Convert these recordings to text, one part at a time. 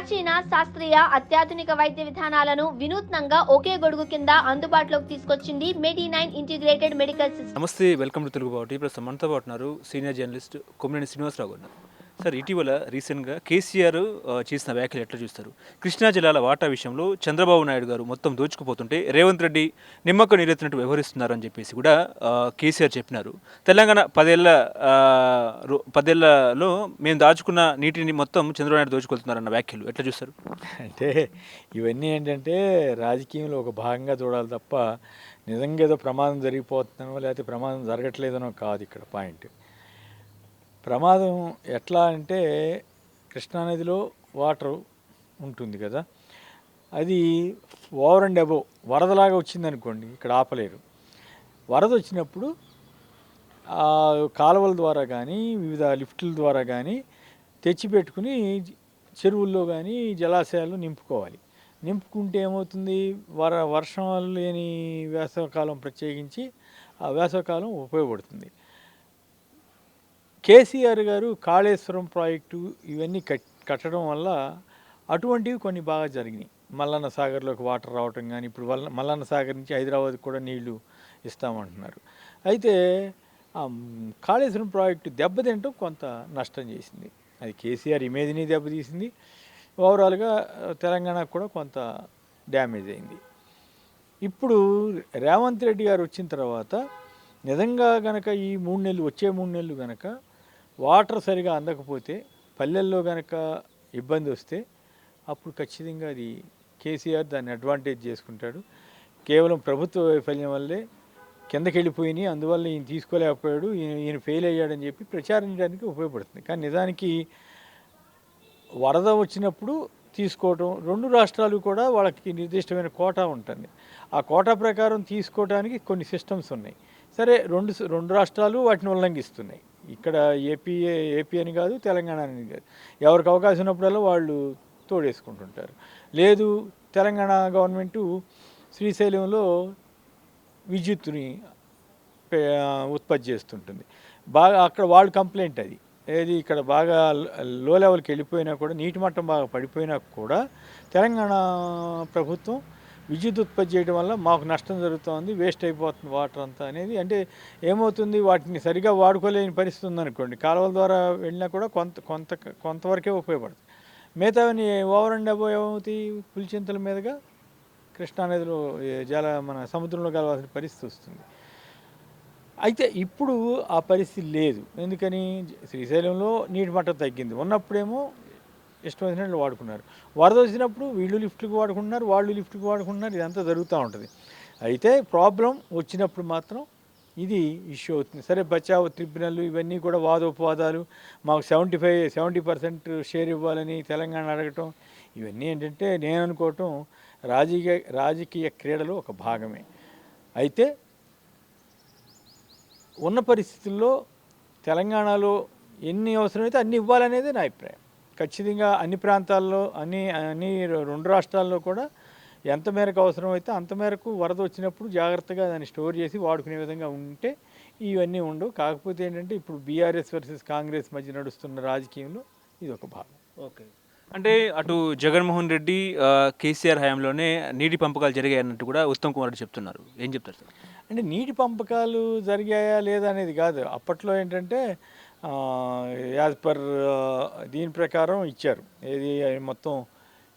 ప్రాచీన శాస్త్రీయ అత్యాధునిక వైద్య విధానాలను వినూత్నంగా ఒకే గొడుగు కింద అందుబాటులోకి తీసుకొచ్చింది మెడి9 ఇంటిగ్రేటెడ్ మెడికల్ సిస్టమ్. నమస్తే, వెల్కమ్ టు తెలుగు బావుటి. ప్రస్తుతం మనతో పాటు ఉన్నారు సీనియర్ జర్నలిస్ట్ కొమ్మినేని శ్రీనివాసరావు గారు. సార్, ఇటీవల రీసెంట్గా కేసీఆర్ చేసిన వ్యాఖ్యలు ఎట్లా చూస్తారు? కృష్ణా జిల్లాల వాటా విషయంలో చంద్రబాబు నాయుడు గారు మొత్తం దోచుకుపోతుంటే రేవంత్ రెడ్డి నిమ్మకు నీరెత్తినట్టు వ్యవహరిస్తున్నారని చెప్పేసి కూడా కేసీఆర్ చెప్పినారు. తెలంగాణ పదేళ్లలో మేము దాచుకున్న నీటిని మొత్తం చంద్రబాబు నాయుడు దోచుకెళ్తున్నారన్న వ్యాఖ్యలు ఎట్లా చూస్తారు? అంటే ఇవన్నీ ఏంటంటే రాజకీయంలో ఒక భాగంగా చూడాలి తప్ప నిజంగా ఏదో ప్రమాదం జరిగిపోతుందనో లేకపోతే ప్రమాదం జరగట్లేదనో కాదు ఇక్కడ పాయింట్. ప్రమాదం ఎట్లా అంటే కృష్ణానదిలో వాటర్ ఉంటుంది కదా, అది ఓవర్ అండ్ అబోవ్ వరదలాగా వచ్చిందనుకోండి, ఇక్కడ ఆపలేరు. వరద వచ్చినప్పుడు కాలువల ద్వారా కానీ వివిధ లిఫ్టుల ద్వారా కానీ తెచ్చిపెట్టుకుని చెరువుల్లో కానీ జలాశయాలు నింపుకోవాలి. నింపుకుంటే ఏమవుతుంది, వర్షాలు లేని వేసవకాలం ప్రత్యేకించి ఆ వేసవకాలం ఉపయోగపడుతుంది. కేసీఆర్ గారు కాళేశ్వరం ప్రాజెక్టు ఇవన్నీ కట్టడం వల్ల అటువంటివి కొన్ని బాగా జరిగినాయి. మల్లన్న సాగర్లోకి వాటర్ రావటం కానీ, ఇప్పుడు మల్లన్న సాగర్ నుంచి హైదరాబాద్కి కూడా నీళ్లు ఇస్తామంటున్నారు. అయితే కాళేశ్వరం ప్రాజెక్టు దెబ్బతింటం కొంత నష్టం చేసింది. అది కేసీఆర్ ఇమేజ్ని దెబ్బతీసింది, ఓవరాల్గా తెలంగాణకు కూడా కొంత డ్యామేజ్ అయింది. ఇప్పుడు రేవంత్ రెడ్డి గారు వచ్చిన తర్వాత నిజంగా గనక ఈ వచ్చే 3 నెలలు గనక వాటర్ సరిగా అందకపోతే, పల్లెల్లో గనక ఇబ్బంది వస్తే అప్పుడు ఖచ్చితంగా అది కేసీఆర్ దాన్ని అడ్వాంటేజ్ చేసుకుంటాడు. కేవలం ప్రభుత్వ వైఫల్యం వల్లే కిందకి వెళ్ళిపోయినాయి, అందువల్ల ఈయన తీసుకోలేకపోయాడు, ఈయన ఫెయిల్ అయ్యాడని చెప్పి ప్రచారం చేయడానికి ఉపయోగపడుతుంది. కానీ నిజానికి వరద వచ్చినప్పుడు తీసుకోవటం, 2 రాష్ట్రాలు కూడా వాళ్ళకి నిర్దిష్టమైన కోటా ఉంటుంది. ఆ కోటా ప్రకారం తీసుకోవడానికి కొన్ని సిస్టమ్స్ ఉన్నాయి. సరే, రెండు రాష్ట్రాలు వాటిని ఉల్లంఘిస్తున్నాయి. ఇక్కడ ఏపీ అని కాదు, తెలంగాణ అని కాదు, ఎవరికి అవకాశం ఉన్నప్పుడల్లా వాళ్ళు తోడేసుకుంటుంటారు. లేదు, తెలంగాణ గవర్నమెంటు శ్రీశైలంలో విద్యుత్తుని ఉత్పత్తి చేస్తుంటుంది. బాగా అక్కడ వాళ్ళు కంప్లైంట్ అది ఏది, ఇక్కడ బాగా లో లెవెల్కి వెళ్ళిపోయినా కూడా, నీటి మట్టం బాగా పడిపోయినా కూడా తెలంగాణ ప్రభుత్వం విద్యుత్ ఉత్పత్తి చేయడం వల్ల మాకు నష్టం జరుగుతుంది, వేస్ట్ అయిపోతుంది వాటర్ అంతా అనేది. అంటే ఏమవుతుంది, వాటిని సరిగా వాడుకోలేని పరిస్థితి ఉందనుకోండి, కాలువల ద్వారా వెళ్ళినా కూడా కొంతవరకే ఉపయోగపడుతుంది. మిగతావన్నీ ఓవర్ అండ్ అబోవ్ ఏమవుతాయి, పులిచింతల మీదుగా కృష్ణానదిలో మన సముద్రంలో కలవాల్సిన పరిస్థితి వస్తుంది. అయితే ఇప్పుడు ఆ పరిస్థితి లేదు. ఎందుకని, శ్రీశైలంలో నీటి మట్టం తగ్గింది, ఉన్నప్పుడేమో ఇష్టం వచ్చినట్లు వాడుకున్నారు. వరద వచ్చినప్పుడు వీళ్ళు లిఫ్ట్కి వాడుకుంటున్నారు, వాళ్ళు లిఫ్ట్కి వాడుకుంటున్నారు, ఇదంతా జరుగుతూ ఉంటుంది. అయితే ప్రాబ్లం వచ్చినప్పుడు మాత్రం ఇది ఇష్యూ అవుతుంది. సరే, బచావ్ ట్రిబ్యునల్ ఇవన్నీ కూడా వాదోపవాదాలు, మాకు 70% షేర్ ఇవ్వాలని తెలంగాణ అడగటం, ఇవన్నీ ఏంటంటే నేను అనుకోవటం రాజకీయ క్రీడలో ఒక భాగమే. అయితే ఉన్న పరిస్థితుల్లో తెలంగాణలో ఎన్ని అవసరమైతే అన్ని ఇవ్వాలనేది నా అభిప్రాయం. ఖచ్చితంగా అన్ని ప్రాంతాల్లో అన్ని 2 రాష్ట్రాల్లో కూడా ఎంత మేరకు అవసరమైతే అంత మేరకు వరద వచ్చినప్పుడు జాగ్రత్తగా దాన్ని స్టోర్ చేసి వాడుకునే విధంగా ఉంటే ఇవన్నీ ఉండవు. కాకపోతే ఏంటంటే ఇప్పుడు బీఆర్ఎస్ వర్సెస్ కాంగ్రెస్ మధ్య నడుస్తున్న రాజకీయంలో ఇది ఒక భాగం. ఓకే, అంటే అటు జగన్మోహన్ రెడ్డి కేసీఆర్ హయాంలోనే నీటి పంపకాలు జరిగాయి అన్నట్టు కూడా ఉత్తమ్ కుమార్ రెడ్డి చెప్తున్నారు. ఏం చెప్తారు సార్? అంటే నీటి పంపకాలు జరిగాయా లేదా అనేది కాదు. అప్పట్లో ఏంటంటే యాజ్ పర్ దీని ప్రకారం ఇచ్చారు. ఏది మొత్తం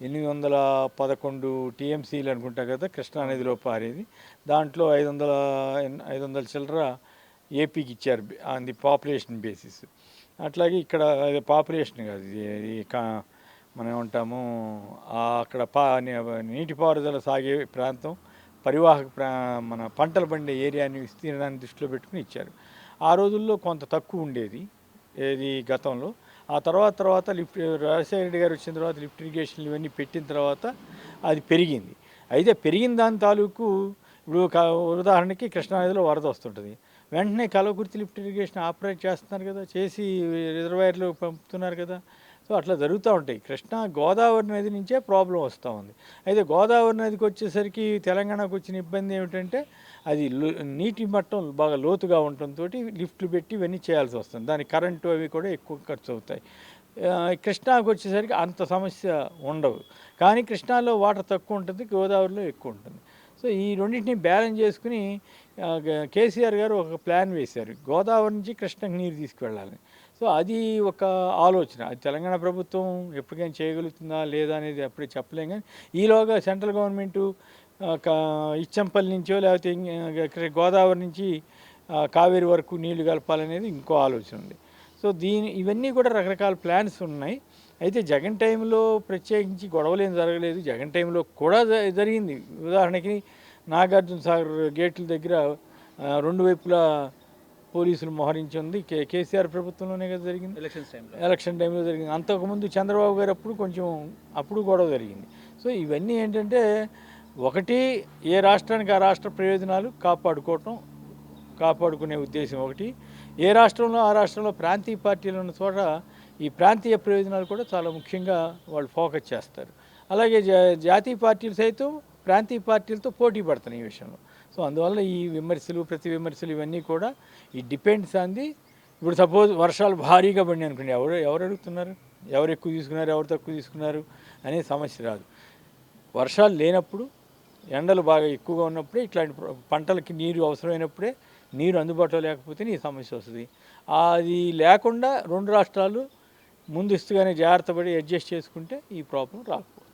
811 టీఎంసీలు అనుకుంటా కదా కృష్ణానదిలో పారేది. దాంట్లో 500 చిల్లర ఏపీకి ఇచ్చారు ఆన్ ది పాపులేషన్ బేసిస్. అట్లాగే ఇక్కడ పాపులేషన్ కాదు, ఇది మనం ఏమంటాము, అక్కడ నీటిపారుదల సాగే ప్రాంతం, పరివాహక మన పంటలు పండే ఏరియాని విస్తీర్ణాన్ని దృష్టిలో పెట్టుకుని ఇచ్చారు. ఆ రోజుల్లో కొంత తక్కువ ఉండేది ఏది గతంలో. ఆ తర్వాత రాజశేఖర రెడ్డి గారు వచ్చిన తర్వాత లిఫ్ట్ ఇరిగేషన్లు ఇవన్నీ పెట్టిన తర్వాత అది పెరిగింది. అయితే పెరిగిన దాని తాలూకు ఇప్పుడు ఉదాహరణకి కృష్ణానదిలో వరద వస్తుంటుంది, వెంటనే కల్వకుర్తి లిఫ్ట్ ఇరిగేషన్ ఆపరేట్ చేస్తున్నారు కదా, చేసి రిజర్వాయర్లు పంపుతున్నారు కదా. సో అట్లా జరుగుతూ ఉంటాయి. గోదావరి నది నుంచే ప్రాబ్లం వస్తూ ఉంది. అయితే గోదావరి నదికి వచ్చేసరికి తెలంగాణకు వచ్చిన ఇబ్బంది ఏమిటంటే, అది నీటి మట్టం బాగా లోతుగా ఉండటంతో లిఫ్ట్లు పెట్టి ఇవన్నీ చేయాల్సి వస్తుంది. దానికి కరెంటు అవి కూడా ఎక్కువ ఖర్చు అవుతాయి. కృష్ణాకు వచ్చేసరికి అంత సమస్య ఉండవు. కానీ కృష్ణాలో వాటర్ తక్కువ ఉంటుంది, గోదావరిలో ఎక్కువ ఉంటుంది. సో ఈ రెండింటిని బ్యాలెన్స్ చేసుకుని కేసీఆర్ గారు ఒక ప్లాన్ వేశారు, గోదావరి నుంచి కృష్ణకి నీరు తీసుకువెళ్ళాలని. సో అది ఒక ఆలోచన. అది తెలంగాణ ప్రభుత్వం ఎప్పటికైనా చేయగలుగుతుందా లేదా అనేది అప్పుడే చెప్పలేం. కానీ ఈలోగా సెంట్రల్ గవర్నమెంటు ఇచ్చంపల్లి నుంచో లేకపోతే గోదావరి నుంచి కావేరి వరకు నీళ్లు కలపాలనేది ఇంకో ఆలోచన ఉంది. సో ఇవన్నీ కూడా రకరకాల ప్లాన్స్ ఉన్నాయి. అయితే జగన్ టైంలో ప్రత్యేకించి గొడవలేం జరగలేదు. జగన్ టైంలో కూడా జరిగింది. ఉదాహరణకి నాగార్జున సాగర్ గేట్ల దగ్గర రెండు వైపులా పోలీసులు మోహరించి ఉంది. కేసీఆర్ ప్రభుత్వంలోనే కదా జరిగింది, ఎలక్షన్ టైంలో జరిగింది. అంతకుముందు చంద్రబాబు గారు అప్పుడు గొడవ జరిగింది. సో ఇవన్నీ ఏంటంటే, ఒకటి ఏ రాష్ట్రానికి ఆ రాష్ట్ర ప్రయోజనాలు కాపాడుకునే ఉద్దేశం ఒకటి, ఏ రాష్ట్రంలో ఆ రాష్ట్రంలో ప్రాంతీయ పార్టీలు ఉన్న చోట ఈ ప్రాంతీయ ప్రయోజనాలు కూడా చాలా ముఖ్యంగా వాళ్ళు ఫోకస్ చేస్తారు. అలాగే జాతీయ పార్టీలు సైతం ప్రాంతీయ పార్టీలతో పోటీ పడుతున్నాయి ఈ విషయంలో. సో అందువల్ల ఈ ప్రతి విమర్శలు ఇవన్నీ కూడా ఈ డిపెండ్స్ ఆన్ ది. ఇప్పుడు సపోజ్ వర్షాలు భారీగా పడినాయి అనుకోండి, ఎవరు అడుగుతున్నారు, ఎవరు ఎక్కువ తీసుకున్నారు, ఎవరు తక్కువ తీసుకున్నారు అనే సమస్య రాదు. వర్షాలు లేనప్పుడు, ఎండలు బాగా ఎక్కువగా ఉన్నప్పుడే, ఇట్లాంటి పంటలకి నీరు అవసరమైనప్పుడే, నీరు అందుబాటులో లేకపోతే ఈ సమస్య వస్తుంది. అది లేకుండా రెండు రాష్ట్రాలు ముందస్తుగానే జాగ్రత్త పడి అడ్జస్ట్ చేసుకుంటే ఈ ప్రాబ్లం రాకపోతుంది.